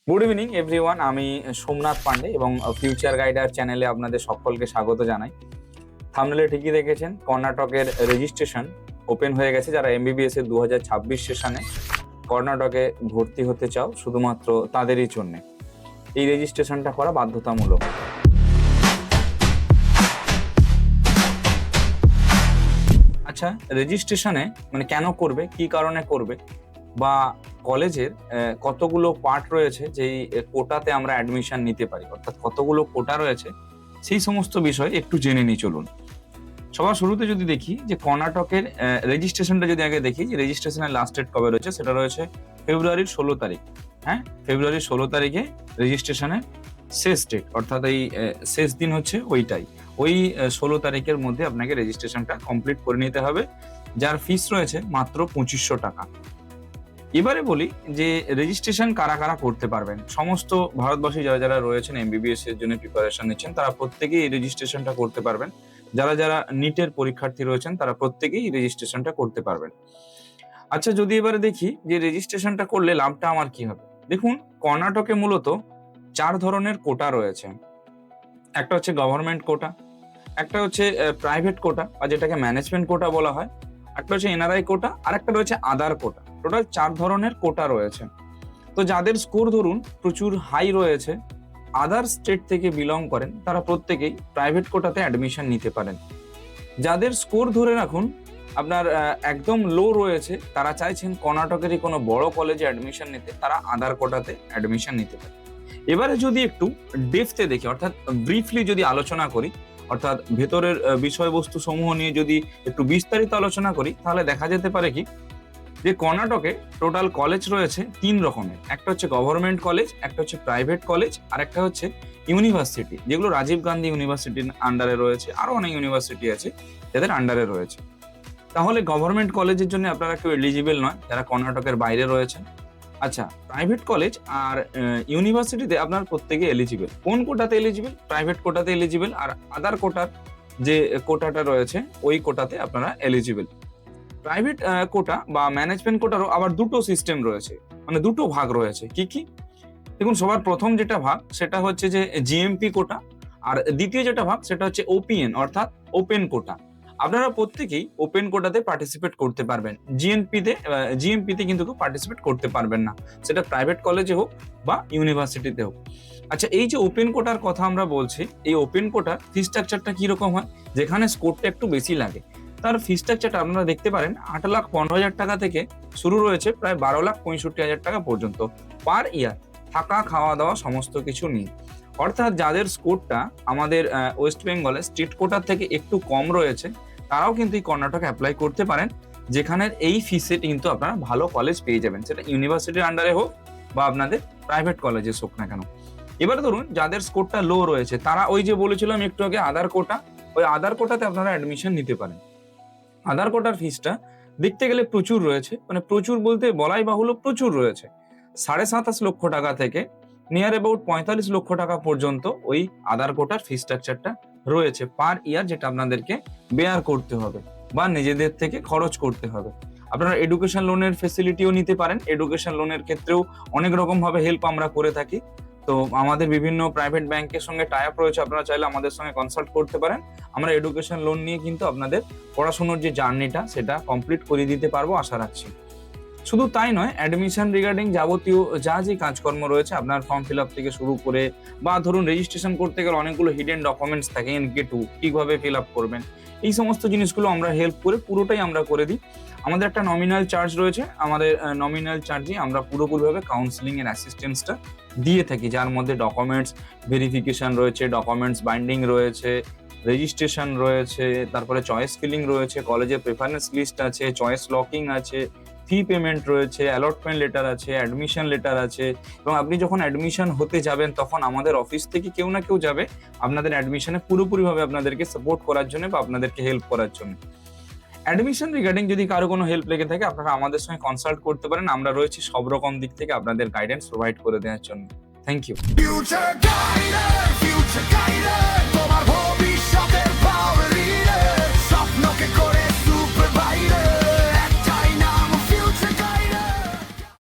Good evening everyone. আমি সোমনাথ পান্ডে এবং future গাইডার চ্যানেলে আপনাদের সকলকে স্বাগত জানাই। থাম্বনেলে ঠিকই দেখেছেন, কর্ণাটকের রেজিস্ট্রেশন ওপেন হয়ে গেছে। যারা এমবিবিএস এর 2026 সেশনে কর্ণাটকে ভর্তি হতে চাও, শুধুমাত্র তাদেরই জন্য এই রেজিস্ট্রেশনটা করা বাধ্যতামূলক। আচ্ছা, রেজিস্ট্রেশনে মানে কেন করবে, কি কারণে করবে, বা কলেজের কতগুলো পার্ট রয়েছে যেই কোটাতে আমরা অ্যাডমিশন নিতে পারি, অর্থাৎ কতগুলো কোটা রয়েছে, সেই সমস্ত বিষয় একটু জেনে নিই চলুন। সবার শুরুতে যদি দেখি যে কর্ণাটকের রেজিস্ট্রেশনটা যদি আগে দেখি, যে রেজিস্ট্রেশনের লাস্ট ডেট কবে রয়েছে, সেটা রয়েছে ফেব্রুয়ারির 16 তারিখ। হ্যাঁ, ফেব্রুয়ারির 16 তারিখে রেজিস্ট্রেশনের শেষ ডেট, অর্থাৎ এই শেষ দিন হচ্ছে ওইটাই। ওই 16 তারিখের মধ্যে আপনাকে রেজিস্ট্রেশনটা কমপ্লিট করে নিতে হবে, যার ফিস রয়েছে মাত্র 2500 টাকা। এবারে বলি যে রেজিস্ট্রেশন কারা কারা করতে পারবেন। সমস্ত ভারতবাসী যারা যারা রয়েছেন এমবিবিএস এর জন্য প্রিপারেশন নিচ্ছেন, তারা প্রত্যেকেই এই রেজিস্ট্রেশনটা করতে পারবেন। যারা যারা নিটের পরীক্ষার্থী রয়েছেন, তারা প্রত্যেকেই রেজিস্ট্রেশনটা করতে পারবেন। আচ্ছা, যদি এবারে দেখি যে রেজিস্ট্রেশনটা করলে লাভটা আমার কি হবে। দেখুন, কর্ণাটকে মূলত 4 ধরনের কোটা রয়েছে। একটা হচ্ছে গভর্নমেন্ট কোটা, একটা হচ্ছে প্রাইভেট কোটা বা যেটাকে ম্যানেজমেন্ট কোটা বলা হয়, একটা হচ্ছে এনআরআই কোটা, আর একটা রয়েছে আদার কোটা। টোটাল 4 ধরনের কোটা রয়েছে। তো যাদের স্কোর ধরুন প্রচুর হাই রয়েছে, আদার স্টেট থেকে বিলং করেন, তারা প্রত্যেকেই প্রাইভেট কোটাতে অ্যাডমিশন নিতে পারেন। যাদের স্কোর ধরে রাখুন আপনার একদম লো রয়েছে, তারা চাইছেন কর্ণাটকেরই কোনো বড় কলেজে অ্যাডমিশন নিতে, তারা আদার কোটাতে অ্যাডমিশন নিতে পারে। এবারে যদি একটু ডেপথে দেখি, অর্থাৎ ব্রিফলি যদি আলোচনা করি, অর্থাৎ ভেতরের বিষয়বস্তু সমূহ নিয়ে যদি একটু বিস্তারিত আলোচনা করি, তাহলে দেখা যেতে পারে কি যে কর্ণাটকে টোটাল কলেজ রয়েছে 3 রকমের। একটা হচ্ছে গভর্নমেন্ট কলেজ, একটা হচ্ছে প্রাইভেট কলেজ, আর একটা হচ্ছে ইউনিভার্সিটি, যেগুলো রাজীব গান্ধী ইউনিভার্সিটির আন্ডারে রয়েছে। আরো অনেক ইউনিভার্সিটি আছে যাদের আন্ডারে রয়েছে। তাহলে গভর্নমেন্ট কলেজের জন্য আপনারা কেউ এলিজিবল নয় যারা কর্ণাটকের বাইরে রয়েছেন। আচ্ছা, প্রাইভেট কলেজ আর ইউনিভার্সিটিতে আপনার প্রত্যেকে এলিজিবল। কোন কোটাতে এলিজিবল? প্রাইভেট কোটাতে এলিজিবল, আর আদার কোটার যে কোটাটা রয়েছে ওই কোটাতে আপনারা এলিজিবল। প্রাইভেট কোটা বা ম্যানেজমেন্ট কোটারও আবার দুটো সিস্টেম রয়েছে, মানে দুটো ভাগ রয়েছে। কি কি? দেখুন, সবার প্রথম যেটা ভাগ সেটা হচ্ছে যে জিএমপি কোটা, আর দ্বিতীয় যেটা ভাগ সেটা হচ্ছে ওপিএন, অর্থাৎ ওপেন কোটা। আপনারা প্রত্যেকেই ওপেন কোটাতে পার্টিসিপেট করতে পারবেন। জিএমপিতে কিন্তু কেউ পার্টিসিপেট করতে পারবেন না, সেটা প্রাইভেট কলেজে হোক বা ইউনিভার্সিটিতে হোক। আচ্ছা, এই যে ওপেন কোটার কথা আমরা বলছি, এই ওপেন কোটার ফি স্ট্রাকচারটা কিরকম হয়? যেখানে স্কোরটা একটু বেশি লাগে, তার ফি স্ট্রাকচারটা আপনারা দেখতে পারেন 8,15,000 টাকা থেকে শুরু রয়েছে প্রায় 12,65,000 টাকা পর্যন্ত পার ইয়ার, থাকা খাওয়া দাওয়া সমস্ত কিছু নিয়ে। অর্থাৎ যাদের স্কোরটা আমাদের ওয়েস্ট বেঙ্গলে স্টেট কোটার থেকে একটু কম রয়েছে, তারাও কিন্তু এই কর্ণাটক অ্যাপ্লাই করতে পারেন, যেখানে এই ফিসে কিন্তু আপনারা ভালো কলেজ পেয়ে যাবেন, সেটা ইউনিভার্সিটির আন্ডারে হোক বা আপনাদের প্রাইভেট কলেজে হোক না কেন। এবারে ধরুন যাদের স্কোরটা লো রয়েছে, তারা ওই যে বলেছিলাম একটু আগে আদার কোটা, ওই আদার কোটাতে আপনারা অ্যাডমিশন নিতে পারেন। আধার কোটার ফিসটা দেখতে গেলে প্রচুর রয়েছে, মানে প্রচুর বলতে বলাই বাহুল্য, প্রচুর রয়েছে। 27.5 লক্ষ টাকা থেকে নিয়ার অ্যাবাউট 45 লক্ষ টাকা পর্যন্ত ওই আধার কোটার ফি স্ট্রাকচারটা রয়েছে পার ইয়ার, যেটা আপনাদেরকে বেয়ার করতে হবে বা নিজেদের থেকে খরচ করতে হবে। আপনারা এডুকেশন লোনের ফেসিলিটিও নিতে পারেন। এডুকেশন লোনের ক্ষেত্রেও অনেক রকম ভাবে হেল্প আমরা করে থাকি। তো আমাদের বিভিন্ন প্রাইভেট ব্যাংকের সঙ্গে টাই আপ রয়েছে, আপনারা চাইলে আমাদের সঙ্গে কনসাল্ট করতে পারেন। আমরা এডুকেশন লোন নিয়ে কিন্তু আপনাদের পড়াশোনার যে জার্নিটা সেটা কমপ্লিট করে দিতে পারবো আশা রাখছি। শুধু তাই নয়, অ্যাডমিশন রিগার্ডিং যাবতীয় যা যে কাজকর্ম রয়েছে, আপনার ফর্ম ফিল আপ থেকে শুরু করে, বা ধরুন রেজিস্ট্রেশন করতে গেলে অনেকগুলো হিডেন ডকুমেন্টস থাকে, NK2 কিভাবে ফিল আপ করবেন, এই সমস্ত জিনিসগুলো আমরা হেল্প করে পুরোটাই আমরা করে দিই। আমাদের একটা নমিনাল চার্জ রয়েছে, আমাদের নমিনাল চার্জে আমরা পুরোপুরিভাবে কাউন্সিলিং এর অ্যাসিস্ট্যান্সটা দিয়ে থাকি, যার মধ্যে ডকুমেন্টস ভেরিফিকেশন রয়েছে, ডকুমেন্টস বাইন্ডিং রয়েছে, রেজিস্ট্রেশন রয়েছে, তারপরে চয়েস ফিলিং রয়েছে, কলেজের প্রেফারেন্স লিস্ট আছে, চয়েস লকিং আছে, ফি পেমেন্ট রয়েছে, অ্যালটমেন্ট লেটার আছে, অ্যাডমিশন লেটার আছে। এবং আপনি যখন অ্যাডমিশন হতে যাবেন, তখন আমাদের অফিস থেকে কেউ না কেউ যাবে আপনাদের অ্যাডমিশনে পুরোপুরিভাবে আপনাদেরকে সাপোর্ট করার জন্য বা আপনাদেরকে হেল্প করার জন্য। অ্যাডমিশন রিগার্ডিং যদি কারো কোনো হেল্প লেগে থাকে, আপনারা আমাদের সঙ্গে কনসাল্ট করতে পারেন। আমরা রয়েছি সব রকম দিক থেকে আপনাদের গাইডেন্স প্রোভাইড করে দেওয়ার জন্য। Thank you. Future Guider, তোমার